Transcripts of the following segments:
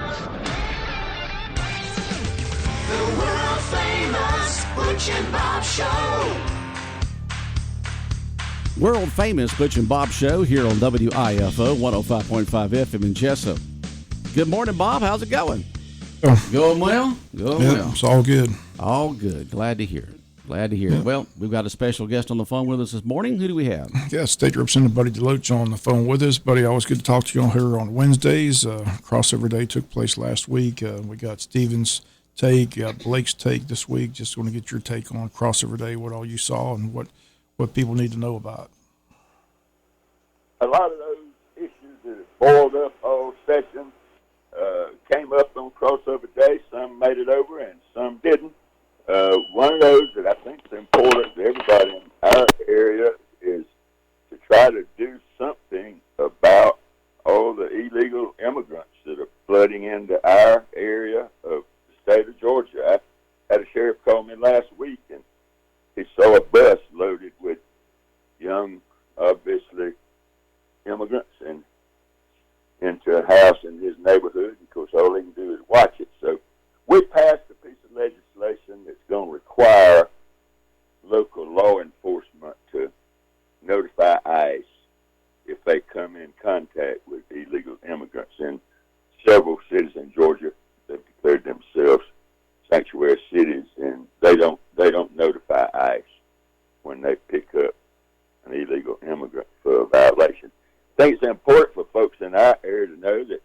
The world famous Butch and Bob Show. World famous Butch and Bob Show here on WIFO 105.5 FM in Jesup. Good morning, Bob. How's it going? Going well? Going well. It's all good. All good. Glad to hear it. Glad to hear it. Well, we've got a special guest on the phone with us this morning. Who do we have? Yeah, State Representative Buddy Deloach on the phone with us. Buddy, always good to talk to you on here on Wednesdays. Crossover Day took place last week. We got Stephen's take, Blake's take this week. Just want to get your take on Crossover Day, what all you saw and what people need to know about. A lot of those issues that have boiled up all session came up on Crossover Day. Some made it over and some didn't. One of those that I think is important to everybody in our area is to try to do something about all the illegal immigrants that are flooding into our area of the state of Georgia. I had a sheriff call me last week, and he saw a bus loaded with young, obviously, immigrants and into a house in his neighborhood. Of course, all he can do is watch it. So we passed a piece of legislation that's going to require local law enforcement to notify ICE if they come in contact with illegal immigrants. In several cities in Georgia, they've declared themselves sanctuary cities, and they don't notify ICE when they pick up an illegal immigrant for a violation. I think it's important for folks in our area to know that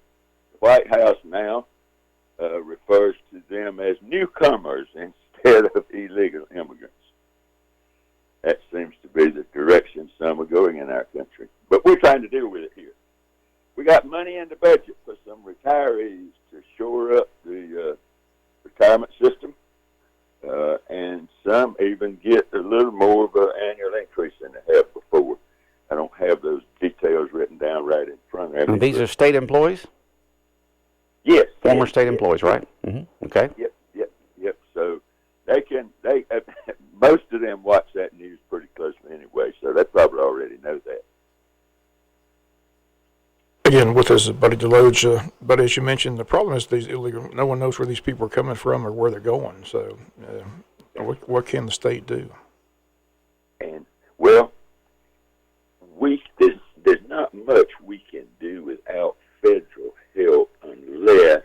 the White House now refers to them as newcomers instead of illegal immigrants. That seems to be the direction some are going in our country. But we're trying to deal with it here. We got money in the budget for some retirees to shore up the retirement system, and some even get a little more of an annual increase than they have before. I don't have those details written down right in front of me. And these are state employees? Yes. Former state employees, right? Mm-hmm. Okay. Yep. So they most of them watch that news pretty closely anyway, so they probably already know that. Again, with us, Buddy Deloach. But as you mentioned, the problem is these illegal. No one knows where these people are coming from or where they're going. So, what can the state do? And well, there's not much we can do without federal help unless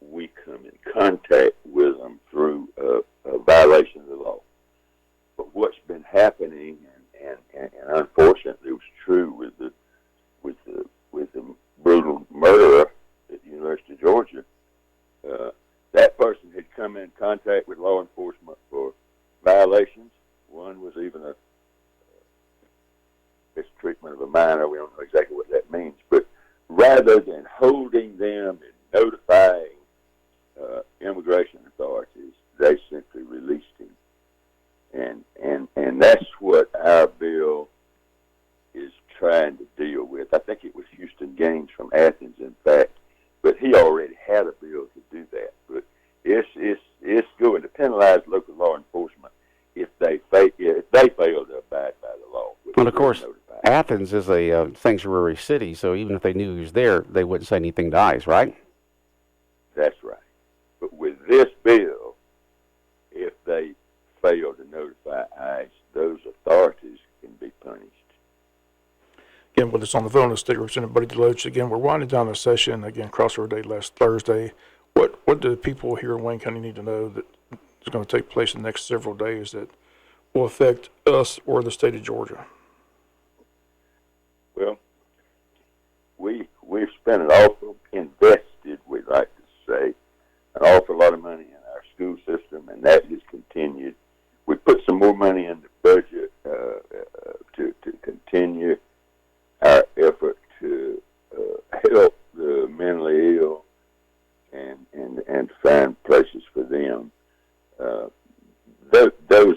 we come in contact with them through a violation of the law. But what's been happening, and unfortunately it was true with the brutal murderer at the University of Georgia, that person had come in contact with law enforcement for violations. One was even a mistreatment of a minor. We don't know exactly what that means, but rather than holding them and notifying immigration authorities, they simply released him. And that's what our bill is trying to deal with. I think it was Houston Gaines from Athens, in fact, but he already had a bill to do that. But it's going to penalize local law enforcement if they fail to abide by the law. Well, of course, Athens is a sanctuary city, so even if they knew he was there, they wouldn't say anything to ICE, right? That's right. But with this bill, if they fail to notify ICE, those authorities can be punished. Again, with us on the phone is State Representative Buddy Deloach. Again, we're winding down the session. Again, Crossover Day last Thursday. What do people here in Wayne County need to know that is going to take place in the next several days that will affect us or the state of Georgia? Well, we've spent invested, we'd like to say, an awful lot of money in our school system, and that has continued. We put some more money in the budget to continue our effort to help the mentally ill and find places for them. Those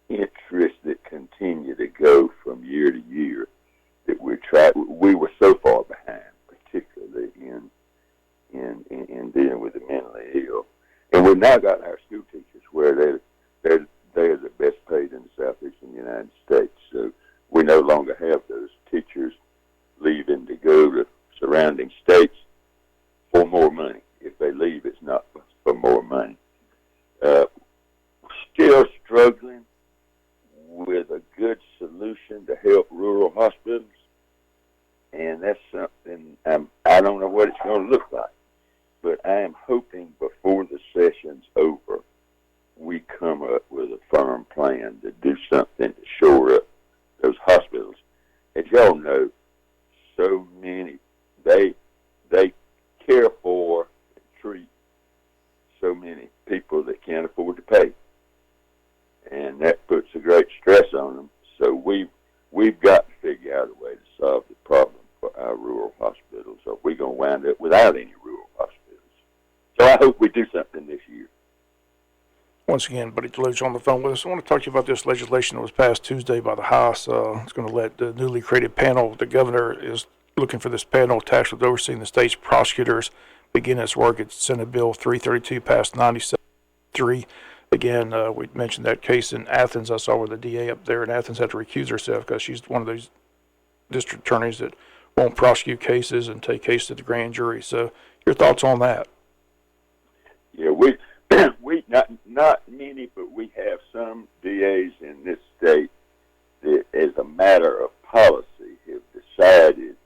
interests that continue to go from year to year that we were so far behind, particularly in dealing with the mentally ill. And we've now got our school teachers where they're the best paid in the southeastern United States. So we no longer have those teachers leaving to go to surrounding states for more money. If they leave, it's not for more money. Still struggling with a good solution to help rural hospitals, and that's something I don't know what it's going to look like, but I am hoping before the session's over, we come up with a firm plan to do something to shore up those hospitals. As y'all know, so many, they care for and treat so many people that can't afford to pay. And that puts a great stress on them. So we've got to figure out a way to solve the problem for our rural hospitals, or we're going to wind up without any rural hospitals. So I hope we do something this year. Once again, Buddy DeLoach on the phone with us. I want to talk to you about this legislation that was passed Tuesday by the House. It's going to let the newly created panel, the governor is looking for this panel tasked with overseeing the state's prosecutors, begin its work. It's Senate Bill 332 passed 97-3. Again, we mentioned that case in Athens. I saw where the DA up there in Athens had to recuse herself because she's one of those district attorneys that won't prosecute cases and take cases to the grand jury. So your thoughts on that? Yeah, we not many, but we have some DAs in this state that, as a matter of policy, have decided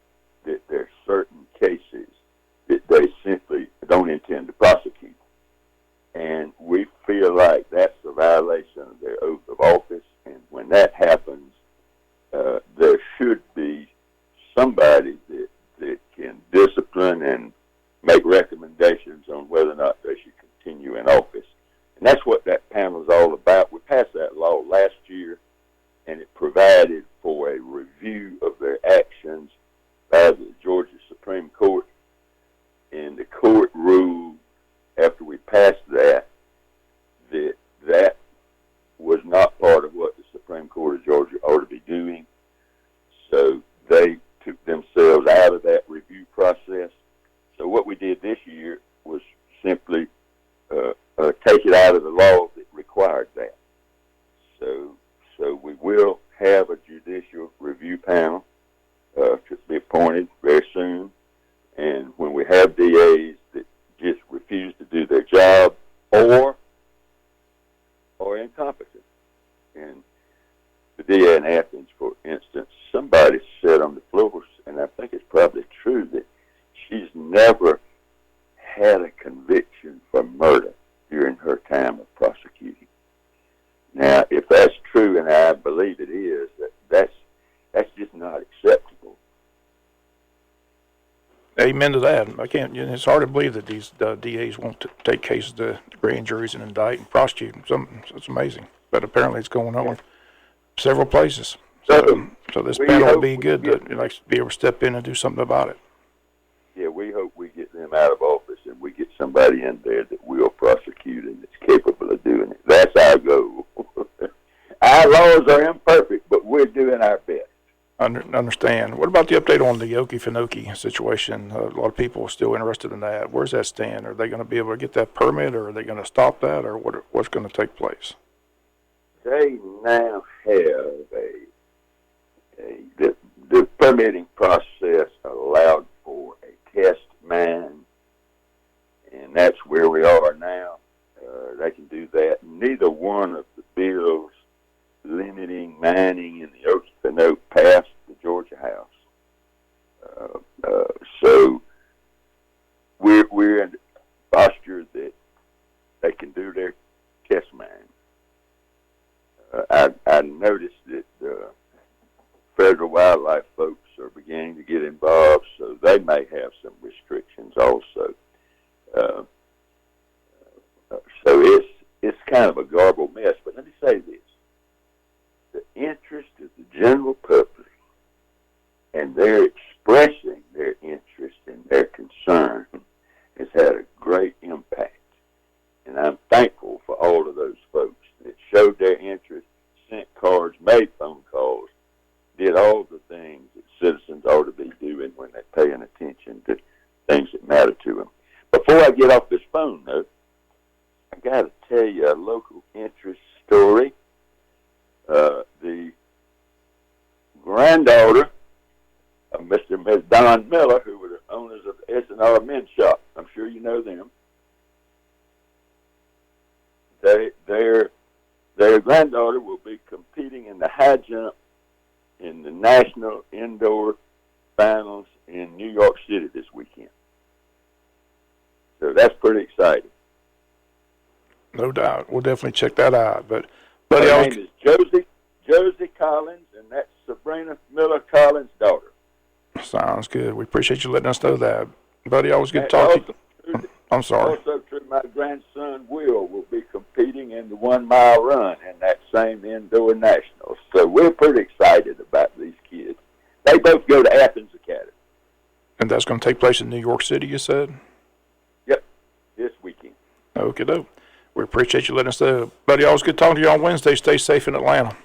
that there are certain cases that they simply don't intend to prosecute. And we feel like that's a violation of their oath of office. And when that happens, there should be somebody that can discipline and make recommendations on whether or not they should continue in office. And that's what that panel is all about. We passed that law last year, and it provided for a review of their actions by the Georgia Supreme Court. And the court ruled after we passed that that was not part of what the Supreme Court of Georgia ought to be doing. So they took themselves out of that review process. So what we did this year was simply take it out of the law that required that. So we will have a judicial review panel to be appointed very soon. And when we have DAs that just refuse to do their job or incompetent, and the DA in Athens, for instance, somebody said on the floor, and I think it's probably true, that she's never had a conviction for murder during her time of prosecuting. Now, if that's true, and I believe it is, that's just not acceptable. Amen to that. It's hard to believe that these DAs won't take cases to grand juries and indict and prosecute them. It's amazing. But apparently it's going on in several places. So this panel will be good to be able to step in and do something about it. Yeah, we hope we get them out of office and we get somebody in there that will prosecute and that's capable of doing it. That's our goal. Our laws are imperfect, but we're doing our best. Understand. What about the update on the Okefenokee situation? A lot of people are still interested in that. Where's that stand? Are they going to be able to get that permit, or are they going to stop that, or what's going to take place? They now have the permitting process allowed for a test mine, and that's where we are now. They can do that. Neither one of the bills limiting mining in the Okefenokee passed the Georgia House. So we're in the posture that they can do their test mine. I noticed that federal wildlife folks are beginning to get involved, so they may have some restrictions also. So it's kind of a garbled mess. But let me say this. The interest of the general public, and they're expressing their interest and their concern, has had a great impact. And I'm thankful for all of those folks that showed their interest, sent cards, made phone calls, did all the things that citizens ought to be doing when they're paying attention to things that matter to them. Before I get off this phone, though, I got to tell you a local interest story. The granddaughter of Mr. and Ms. Don Miller, who were the owners S&R Men's Shop. I'm sure you know them. Their granddaughter will be competing in the high jump in the National Indoor Finals in New York City this weekend. So that's pretty exciting. No doubt. We'll definitely check that out. But, buddy, Her name is Josie Collins, and that's Sabrina Miller Collins' daughter. Sounds good. We appreciate you letting us know that. Buddy, always good to talk to you. I'm sorry. Also true, my grandson will be competing in the 1 mile run in that same indoor nationals. So we're pretty excited about these kids. They both go to Athens Academy. And that's going to take place in New York City, you said? Yep, this weekend. Okay, dope. We appreciate you letting us know. Buddy, always good talking to you on Wednesday. Stay safe in Atlanta.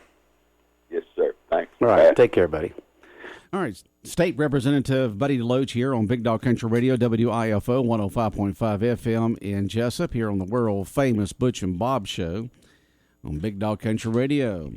Yes, sir. Thanks. All right. Take care, buddy. All right, State Representative Buddy DeLoach here on Big Dog Country Radio, WIFO 105.5 FM in Jesup, here on the world-famous Butch and Bob Show on Big Dog Country Radio.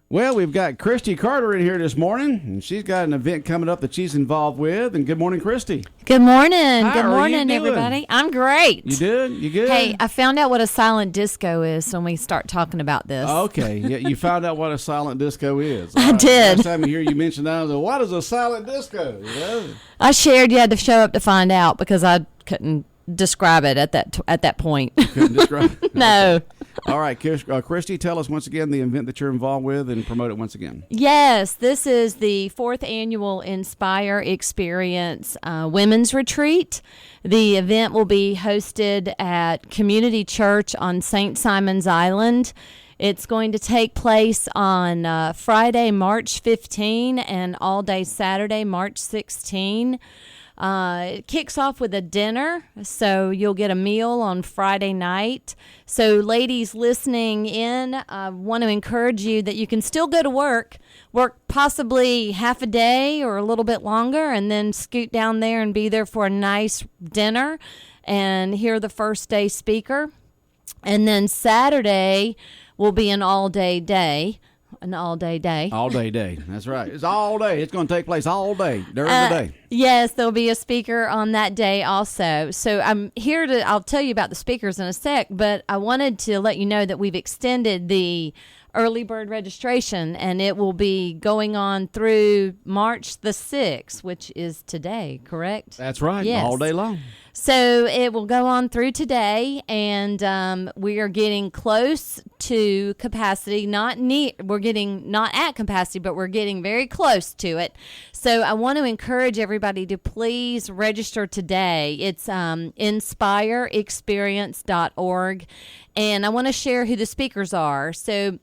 Well, we've got Christy Carter in here this morning, and she's got an event coming up that she's involved with. And good morning, Christy. Good morning. How Good are you morning, doing? everybody. I'm great. You good? You good? Hey, I found out what a silent disco is when we start talking about this. Okay, yeah, you found out what a silent disco is. I All right. did. Last time I hear you mention that, I was like, what is a silent disco? You know? I shared you had to show up to find out because I couldn't describe it at that point. Couldn't describe it? No. All right, Christy, tell us once again the event that you're involved with and promote it once again. Yes, this is the 4th annual Inspire Experience Women's Retreat. The event will be hosted at Community Church on St. Simon's Island. It's going to take place on Friday, March 15 and all day Saturday, March 16. It kicks off with a dinner, so you'll get a meal on Friday night. So ladies listening in, I want to encourage you that you can still go to work possibly half a day or a little bit longer, and then scoot down there and be there for a nice dinner and hear the first day speaker. And then Saturday will be an all-day day. All day day. That's right. It's all day. It's going to take place all day during the day. Yes, there'll be a speaker on that day also. So I'll tell you about the speakers in a sec, but I wanted to let you know that we've extended the early bird registration, and it will be going on through March the 6th, which is today, correct? That's right. Yes. All day long. So it will go on through today, and we are getting close to capacity. We're getting not at capacity, but we're getting very close to it. So I want to encourage everybody to please register today. It's inspireexperience.org, and I want to share who the speakers are. So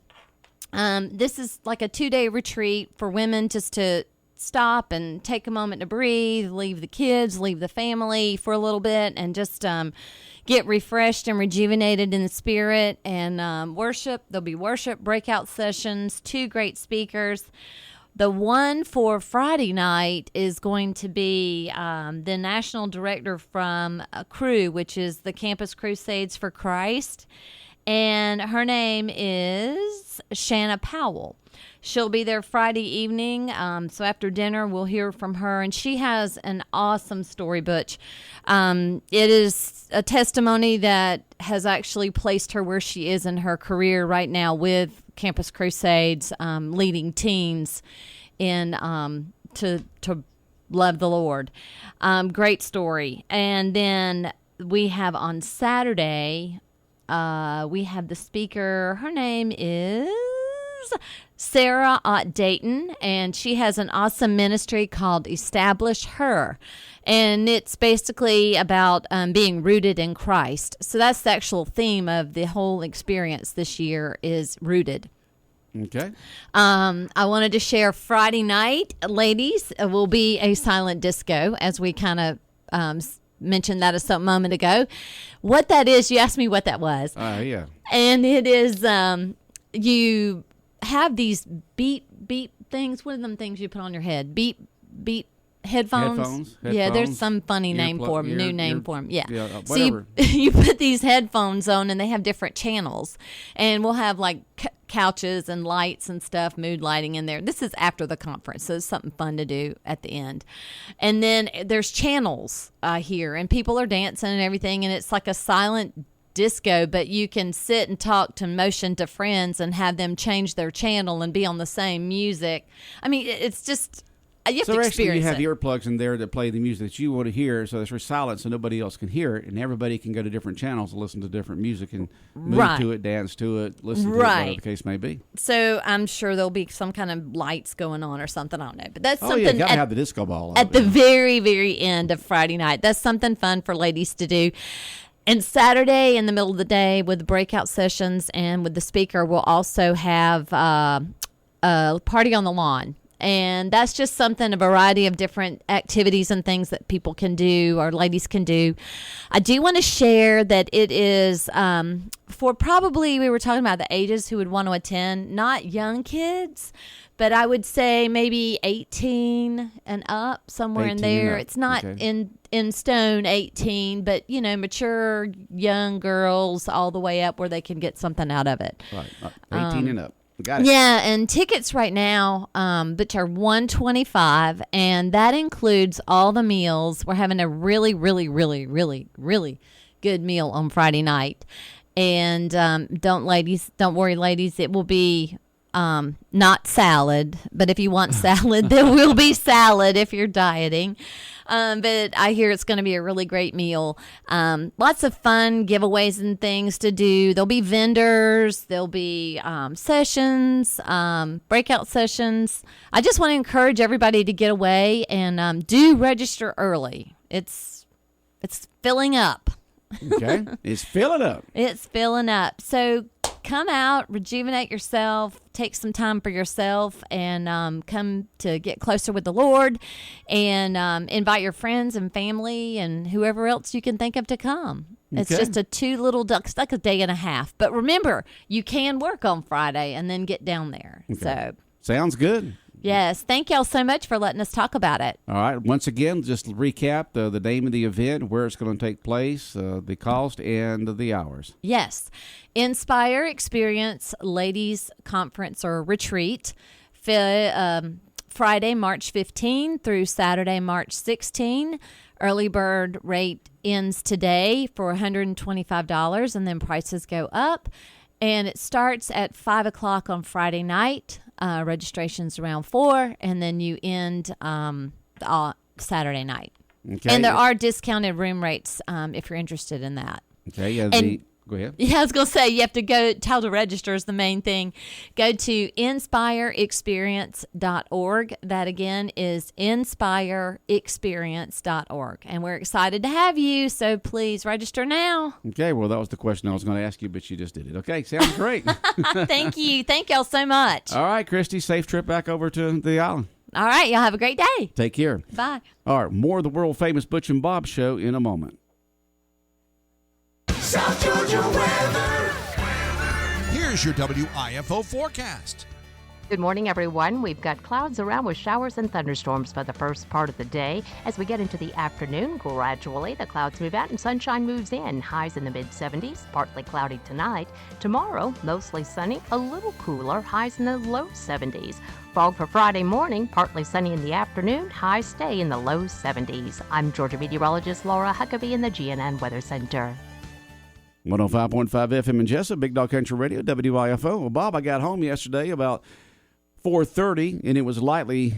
this is like a 2-day retreat for women just to stop and take a moment to breathe, leave the kids, leave the family for a little bit, and just get refreshed and rejuvenated in the spirit and worship. There'll be worship breakout sessions, 2 great speakers. The one for Friday night is going to be the national director from Crew, which is the Campus Crusades for Christ. And her name is Shanna Powell. She'll be there Friday evening. So after dinner, we'll hear from her. And she has an awesome story, Butch. It is a testimony that has actually placed her where she is in her career right now with Campus Crusades, leading teens in to love the Lord. Great story. And then we have on Saturday, we have the speaker. Her name is Sarah Ott Dayton, and she has an awesome ministry called Establish Her. And it's basically about being rooted in Christ. So that's the actual theme of the whole experience this year is rooted. Okay. I wanted to share Friday night, ladies, will be a silent disco, as we kind of mentioned that a moment ago. What that is, you asked me what that was. Yeah. And it is, you have these beat things. What are them things you put on your head? Beat headphones. Yeah, there's some funny name for them, new name for them. Yeah. Whatever. So you put these headphones on, and they have different channels, and we'll have like couches and lights and stuff, mood lighting in there. This is after the conference, so it's something fun to do at the end. And then there's channels here, and people are dancing and everything, and it's like a silent disco, but you can sit and talk to motion to friends and have them change their channel and be on the same music. I mean, it's just... You have to experience you have it. earplugs in there that play the music that you want to hear, so there's silent, so nobody else can hear it, and everybody can go to different channels and listen to different music and move to it, dance to it, listen to it, whatever the case may be. So I'm sure there'll be some kind of lights going on or something. I don't know, but that's something. You gotta have the disco ball at the very, very end of Friday night. That's something fun for ladies to do. And Saturday in the middle of the day with the breakout sessions and with the speaker, we'll also have a party on the lawn. And that's just something, a variety of different activities and things that people can do or ladies can do. I do want to share that it is for probably, we were talking about the ages who would want to attend, not young kids, but I would say maybe 18 and up, somewhere in there. It's not in stone 18, but, you know, mature young girls all the way up where they can get something out of it. Right, 18 and up. Got it. Yeah, and tickets right now, which are $125, and that includes all the meals. We're having a really, really, really, really, really good meal on Friday night. And don't worry, ladies, it will be not salad, but if you want salad, there will be salad if you're dieting. But I hear it's going to be a really great meal. Lots of fun giveaways and things to do. There'll be vendors. There'll be sessions, breakout sessions. I just want to encourage everybody to get away and do register early. It's filling up. Okay, it's filling up. It's filling up. So come out, rejuvenate yourself, take some time for yourself, and come to get closer with the Lord, and invite your friends and family and whoever else you can think of to come. It's just it's like a day and a half. But remember, you can work on Friday and then get down there. Okay. So sounds good. Yes. Thank y'all so much for letting us talk about it. All right. Once again, just to recap the name of the event, where it's going to take place, the cost, and the hours. Yes. Inspire Experience Ladies Conference or Retreat, Friday, March 15 through Saturday, March 16. Early bird rate ends today for $125, and then prices go up. And it starts at 5 o'clock on Friday night. Registration's around 4, and then you end Saturday night. Okay. And there are discounted room rates if you're interested in that. Okay. Yeah. Go ahead. Yeah, I was going to say, you have to go, how to register is the main thing. Go to inspireexperience.org. That, again, is inspireexperience.org. And we're excited to have you, so please register now. Okay, well, that was the question I was going to ask you, but you just did it. Okay, sounds great. Thank you. Thank y'all so much. All right, Christy, safe trip back over to the island. All right, y'all have a great day. Take care. Bye. All right, more of the world-famous Butch and Bob show in a moment. South Georgia weather. Here's your WIFO forecast. Good morning, everyone. We've got clouds around with showers and thunderstorms for the first part of the day. As we get into the afternoon, gradually the clouds move out and sunshine moves in. Highs in the mid-70s, partly cloudy tonight. Tomorrow, mostly sunny, a little cooler, highs in the low 70s. Fog for Friday morning, partly sunny in the afternoon, highs stay in the low 70s. I'm Georgia meteorologist Laura Huckabee in the GNN Weather Center. 105.5 FM in Jesup, Big Dog Country Radio, WIFO. Well, Bob, I got home yesterday about 4:30, and it was lightly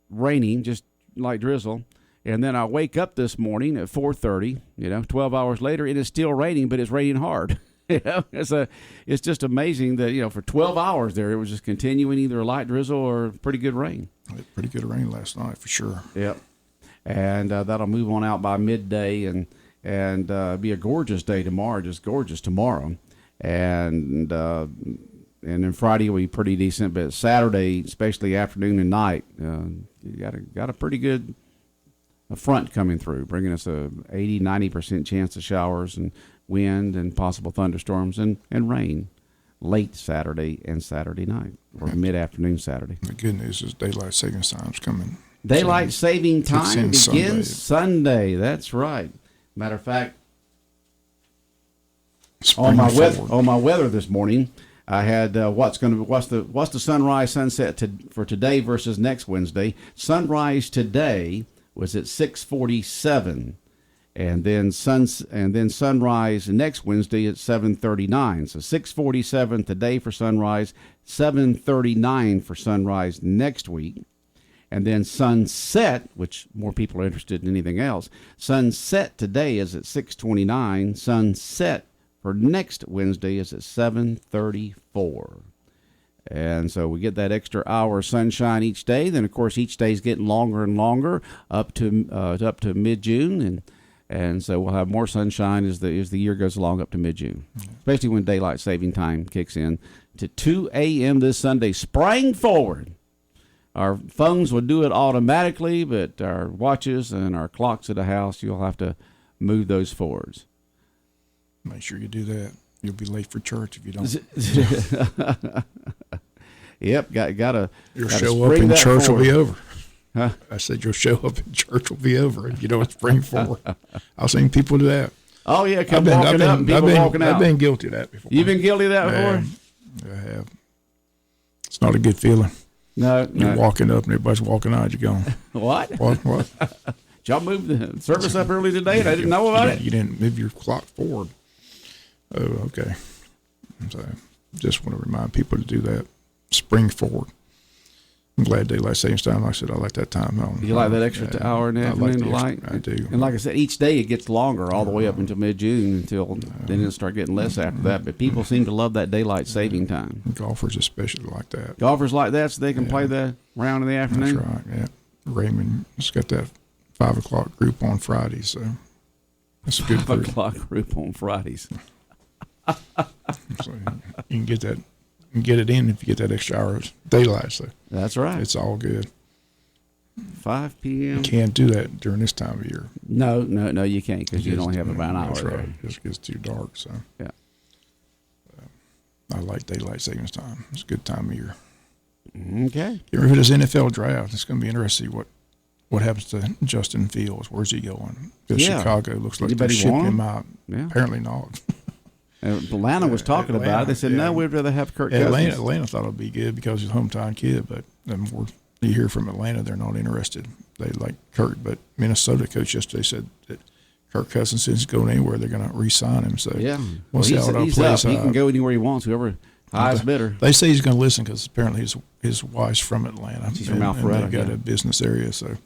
raining, just light drizzle. And then I wake up this morning at 4:30, 12 hours later, it is still raining, but it's raining hard. It's just amazing that, for 12 hours there, it was just continuing either a light drizzle or pretty good rain. Pretty good rain last night, for sure. Yep. And that'll move on out by midday, and be a gorgeous day tomorrow, just gorgeous tomorrow. And then Friday will be pretty decent, but Saturday, especially afternoon and night, you got a pretty good front coming through, bringing us a 80-90% chance of showers and wind and possible thunderstorms and rain late Saturday and Saturday night, or mid-afternoon Saturday. The good news is daylight savings time's coming. Daylight saving time begins Sunday. That's right. Matter of fact, on my weather this morning, I had what's the sunrise sunset for today versus next Wednesday. Sunrise today was at 6:47, and then sunrise next Wednesday at 7:39. So 6:47 today for sunrise, 7:39 for sunrise next week. And then sunset, which more people are interested in anything else, sunset today is at 6:29. Sunset for next Wednesday is at 7:34. And so we get that extra hour of sunshine each day. Then, of course, each day is getting longer and longer up to mid-June. And so we'll have more sunshine as the year goes along up to mid-June, especially when daylight saving time kicks in to 2 a.m. this Sunday. Sprang forward. Our phones will do it automatically, but our watches and our clocks at the house, you'll have to move those forwards. Make sure you do that. You'll be late for church if you don't. Yep, gotta. Your show up in church forward. will be over. Huh? I said your show up in church will be over if you don't spring forward. I've seen people do that. Oh yeah, walking up, and people walking out. I've been guilty of that before. You've been guilty of that before? I have. It's not a good feeling. No. You're walking up and everybody's walking out. You're going, What? What? Did y'all move the service up early today and I didn't know about it? You didn't move your clock forward. Oh, okay. So just want to remind people to do that. Spring forward. I'm glad daylight savings time. Like I said, I like that time. You like that extra hour in the afternoon to light? I do. And like I said, each day it gets longer all the way up until mid-June until then it'll start getting less after that. But people seem to love that daylight saving time. Golfers especially like that. Golfers like that so they can play the round in the afternoon? That's right, yeah. Raymond has got that 5 o'clock group on Fridays, so that's a good 5 o'clock group on Fridays. So you can get that. And get it in if you get that extra hour of daylight. So that's right. It's all good. 5 p.m. You can't do that during this time of year. No, you can't because you only have about an hour. That's right. There. It just gets too dark. So yeah, I like daylight savings time. It's a good time of year. Okay. Get ready for this NFL draft. It's going to be interesting to see what happens to Justin Fields. Where's he going? Because Chicago looks like they're shipping him out. Yeah. Apparently not. Atlanta was talking about it. They said, no, we'd rather have Kirk Cousins. Atlanta thought it would be good because he's a hometown kid, but the more you hear from Atlanta, they're not interested. They like Kirk, but Minnesota coach yesterday said that Kirk Cousins isn't going anywhere. They're going to re-sign him. So we'll see how it all plays out. He can go anywhere he wants, whoever highest bidder. They say he's going to listen because apparently his wife's from Atlanta. She's from Alpharetta. They've got a business area, so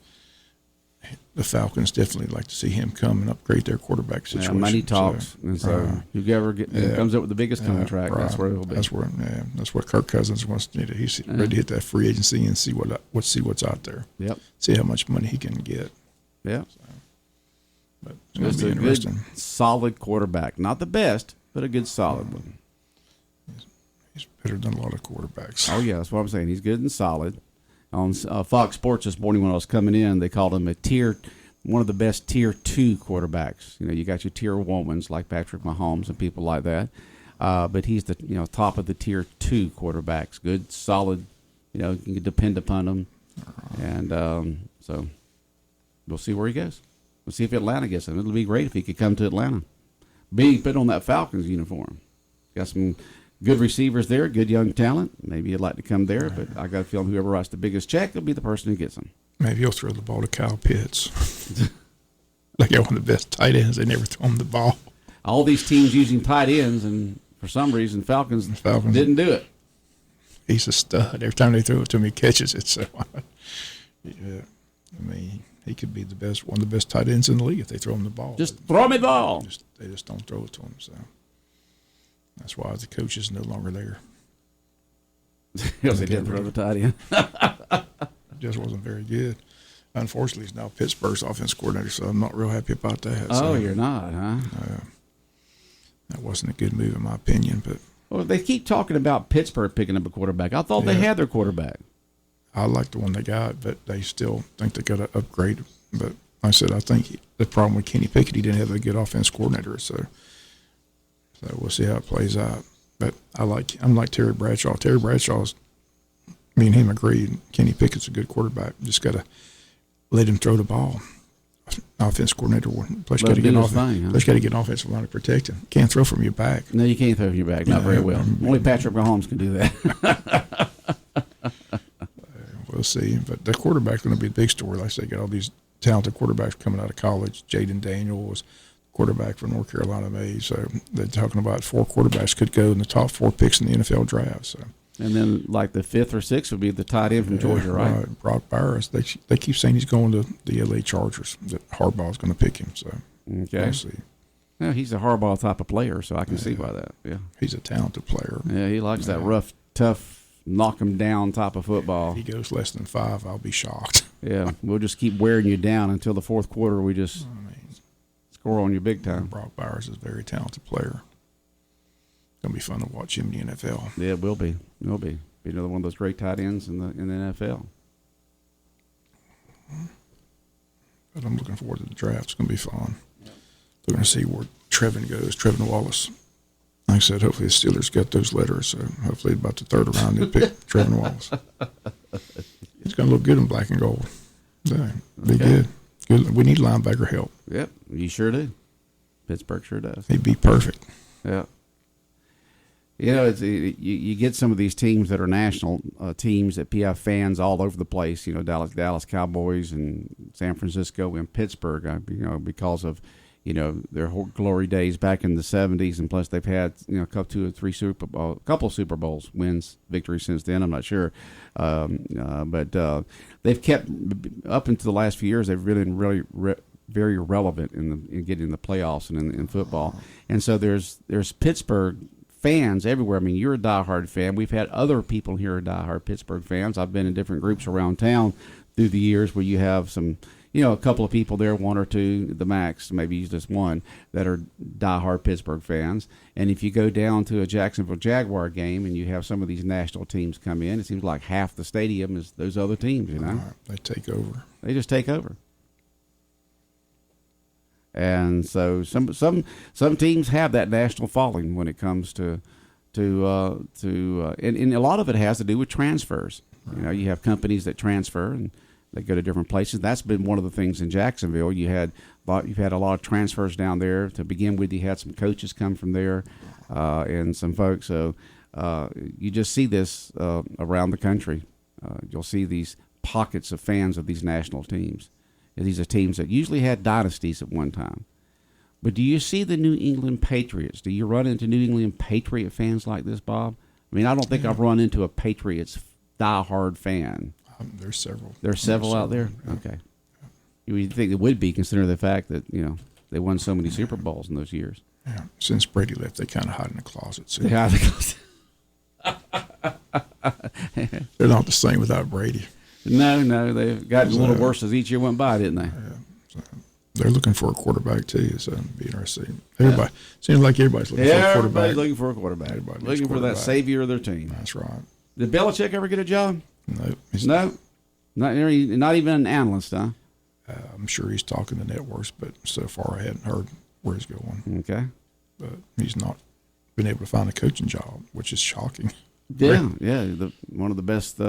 the Falcons definitely like to see him come and upgrade their quarterback situation. Money talks, and so whoever comes up with the biggest contract, that's where it'll be. That's what Kirk Cousins wants to do. He's ready to hit that free agency and see what's out there. Yep. See how much money he can get. Yep. So, but it's going to be interesting. Good, solid quarterback, not the best, but a good solid one. He's better than a lot of quarterbacks. Oh yeah, that's what I'm saying. He's good and solid. On Fox Sports this morning when I was coming in, they called him one of the best tier 2 quarterbacks. You know, you got your tier 1 ones like Patrick Mahomes and people like that, but he's the top of the tier 2 quarterbacks. Good, solid. You can depend upon him, and so we'll see where he goes. We'll see if Atlanta gets him. It'll be great if he could come to Atlanta, being put on that Falcons uniform. Got some good receivers there, good young talent. Maybe you'd like to come there, but I got a feeling whoever writes the biggest check will be the person who gets them. Maybe you'll throw the ball to Kyle Pitts. Like they're one of the best tight ends. They never throw him the ball. All these teams using tight ends, and for some reason, Falcons didn't do it. He's a stud. Every time they throw it to him, he catches it. So, yeah, I mean, he could be one of the best tight ends in the league if they throw him the ball. Just throw me the ball. They just don't throw it to him. So that's why the coach is no longer there. Because they didn't throw the tight end. Just wasn't very good. Unfortunately, he's now Pittsburgh's offense coordinator, so I'm not real happy about that. Oh, so, you're not, huh? That wasn't a good move in my opinion. But well, they keep talking about Pittsburgh picking up a quarterback. I thought they had their quarterback. I like the one they got, but they still think they got to upgrade. But like I said, I think the problem with Kenny Pickett, he didn't have a good offense coordinator, so we'll see how it plays out. But I'm like Terry Bradshaw. Terry Bradshaw's, me and him agreed. Kenny Pickett's a good quarterback. Just got to let him throw the ball. offense coordinator. Plus, Let got to him get do an his thing, huh? Plus, got to get an offensive line to protect him. Can't throw from your back. No, you can't throw from your back. Not very well. Only Patrick Mahomes can do that. We'll see. But the quarterback's going to be a big story. Like I say, got all these talented quarterbacks coming out of college. Jaden Daniel was quarterback for North Carolina Made. So they're talking about 4 quarterbacks could go in the top 4 picks in the NFL draft. So. And then, like, the 5th or 6th would be the tight end from Georgia, right? Brock Bowers. They keep saying he's going to the LA Chargers, that Harbaugh's going to pick him. So Okay. we'll see. Yeah, he's a Harbaugh type of player, so I can see why that. Yeah. He's a talented player. Yeah, he likes that rough, tough, knock him down type of football. If he goes less than 5, I'll be shocked. Yeah, we'll just keep wearing you down until the 4th quarter. We just score on you big time. Brock Bowers is a very talented player. It's going to be fun to watch him in the NFL. Yeah, it will be. It will be. Be another one of those great tight ends in the NFL. But I'm looking forward to the draft. It's going to be fun. We're going to see where Trevin goes, Trevin Wallace. Like I said, hopefully the Steelers get those letters. So hopefully about the 3rd round they'll pick Trevin Wallace. It's going to look good in black and gold. So, be good. We need linebacker help. Yep, you sure do. Pittsburgh sure does. He'd be perfect. Yeah. You know, you get some of these teams that are national teams that have fans all over the place. You know, Dallas Cowboys and San Francisco and Pittsburgh. You know, because of their glory days back in the '70s, and plus they've had a couple Super Bowls wins, victories since then. I'm not sure, but they've kept up until the last few years. They've really very relevant in getting the playoffs and in football. And so there's Pittsburgh fans everywhere. I mean, you're a diehard fan. We've had other people here who are diehard Pittsburgh fans. I've been in different groups around town through the years where you have some, a couple of people there, 1 or 2, the max, maybe just 1, that are diehard Pittsburgh fans. And if you go down to a Jacksonville Jaguar game and you have some of these national teams come in, it seems like half the stadium is those other teams, They take over. They just take over. And so some teams have that national following when it comes to and a lot of it has to do with transfers. Right. You have companies that transfer and they go to different places. That's been one of the things in Jacksonville. You've had a lot of transfers down there to begin with. You had some coaches come from there and some folks. So you just see this around the country. You'll see these pockets of fans of these national teams. These are teams that usually had dynasties at one time. But do you see the New England Patriots? Do you run into New England Patriot fans like this, Bob? I mean, I don't think I've run into a Patriots diehard fan. There's several. There's several out there? Yeah. Okay. You would think it would be, considering the fact that, they won so many Super Bowls in those years. Yeah. Since Brady left, they kind of hide in the closet. So. They hide in the closet. They're not the same without Brady. No, they've gotten a little worse as each year went by, didn't they? Yeah. So they're looking for a quarterback too, so it'd be interesting. Everybody seems like everybody's looking for a quarterback. Everybody's looking for a quarterback. Everybody looking for that savior of their team. That's right. Did Belichick ever get a job? No. Not even an analyst, huh? I'm sure he's talking to networks, but so far I hadn't heard where he's going. Okay. But he's not been able to find a coaching job, which is shocking. Yeah, one of the best.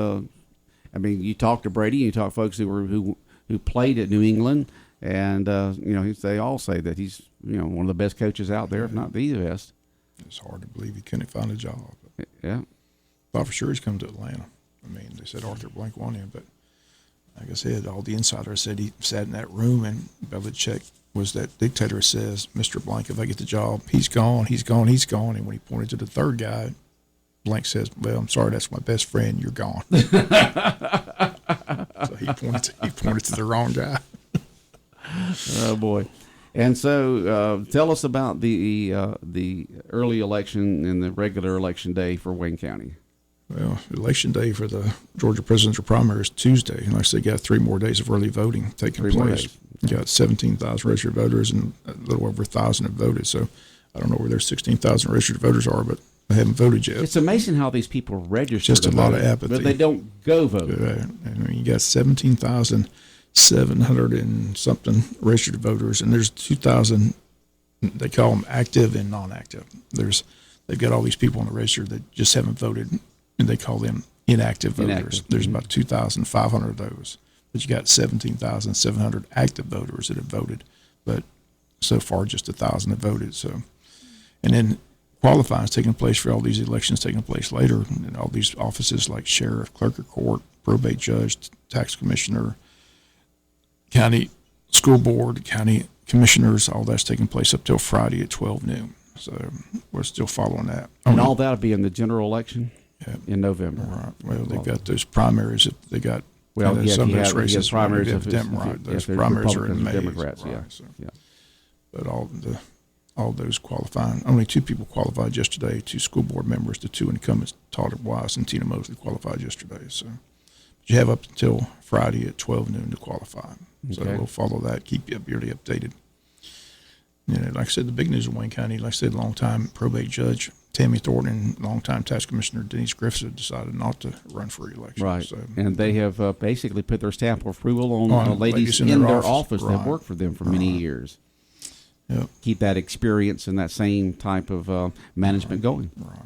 I mean, you talk to Brady, you talk to folks who played at New England, and they all say that he's one of the best coaches out there, if not the best. It's hard to believe he couldn't find a job. Yeah, thought for sure he's come to Atlanta. I mean, they said Arthur Blank wanted him, but like I said, all the insiders said he sat in that room, and Belichick was that dictator says, "Mr. Blank, if I get the job, he's gone, he's gone, he's gone." And when he pointed to the third guy, Blank says, "Well, I'm sorry, that's my best friend. You're gone." So he pointed to the wrong guy. Oh boy! And so, tell us about the early election and the regular election day for Wayne County. Well, election day for the Georgia presidential primary is Tuesday, and like I said, got 3 more days of early voting taking place. You got 17,000 registered voters, and a little over 1,000 have voted. So I don't know where their 16,000 registered voters are, but I haven't voted yet. It's amazing how these people register. Just a lot of apathy. But they don't go vote. I mean, you got 17,700 and something registered voters, and there's 2,000, they call them active and non-active. They've got all these people on the register that just haven't voted, and they call them inactive voters. There's about 2,500 of those. but you got 17,700 active voters that have voted, but so far just 1,000 have voted. So, and then qualifying is taking place for all these elections taking place later, and all these offices like sheriff, clerk of court, probate judge, tax commissioner, county school board, county commissioners, all that's taking place up till Friday at 12 noon. So we're still following that. And all that'll be in the general election in November. Right. Well, they've got those primaries that they got. Well, and yeah, some you of those have races, primaries right, if those there's primaries are in Republicans May. and Democrats, right, yeah. so. Yeah. But all those qualifying, only 2 people qualified yesterday, 2 school board members, the 2 incumbents, Todd Wise and Tina Mosley, qualified yesterday. So you have up until Friday at 12 noon to qualify. So Okay. we'll follow that, keep you yearly updated. You know, like I said, the big news in Wayne County, like I said, longtime probate judge Tammy Thornton and longtime tax commissioner Denise Griffiths have decided not to run for re-election. Right. So, And they have basically put their stamp of approval on On ladies in their office that have worked for them for many years. Yep. Keep that experience and that same type of management going. Right.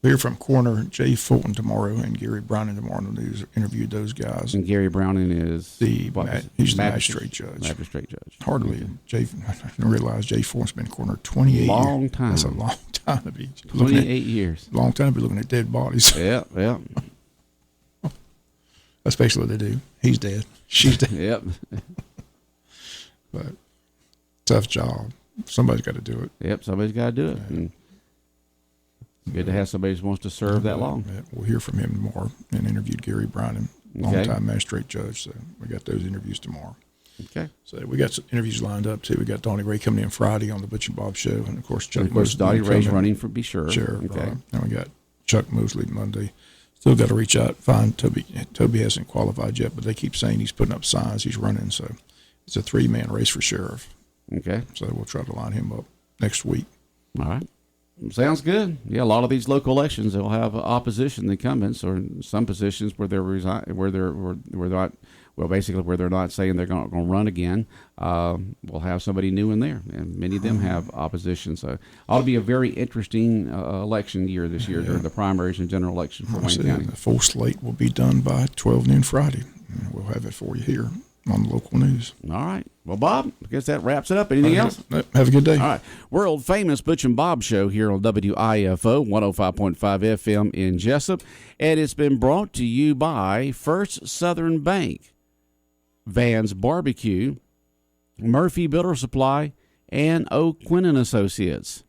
We'll hear from Coroner Jay Fulton tomorrow and Gary Browning tomorrow on the news. Interviewed those guys. And Gary Browning is He's the magistrate judge. Magistrate judge. Hardly. Jay, I didn't realize Jay Fulton's been coroner 28 years. Long time. That's a long time to be looking 28 years. Long time to be looking at dead bodies. Yep, yep, That's basically what they do. He's dead. She's dead. yep. But tough job. Somebody's got to do it. Yep, somebody's got to do it. And it's good to have somebody who wants to serve that long. Yeah, we'll hear from him tomorrow. And interviewed Gary Browning, longtime magistrate judge. So we got those interviews tomorrow. Okay. So we got some interviews lined up too. We got Donnie Ray coming in Friday on the Butch and Bob show, and of course Chuck. And of course, Mosley Donnie Ray's coming. running for be sure. Sure. Okay. Right. And we got Chuck Mosley Monday. Still got to reach out, find Toby. Toby hasn't qualified yet, but they keep saying he's putting up signs. He's running, so it's a 3-man race for sheriff. Okay. So we'll try to line him up next week. All right. Sounds good. Yeah, a lot of these local elections they'll have opposition incumbents, or some positions where they're where they're not. Well, basically, where they're not saying they're going to run again, we'll have somebody new in there, and many of them have opposition. So, ought to be a very interesting election year this year during the primaries and general election for Wayne County. The full slate will be done by 12 noon Friday. And we'll have it for you here on the local news. All right. Well, Bob, I guess that wraps it up. Anything else? Have a good day. All right. World famous Butch and Bob show here on WIFO 105.5 FM in Jesup. And it's been brought to you by First Southern Bank, Van's Barbecue, Murphy Builder Supply, and O'Quinn and Associates.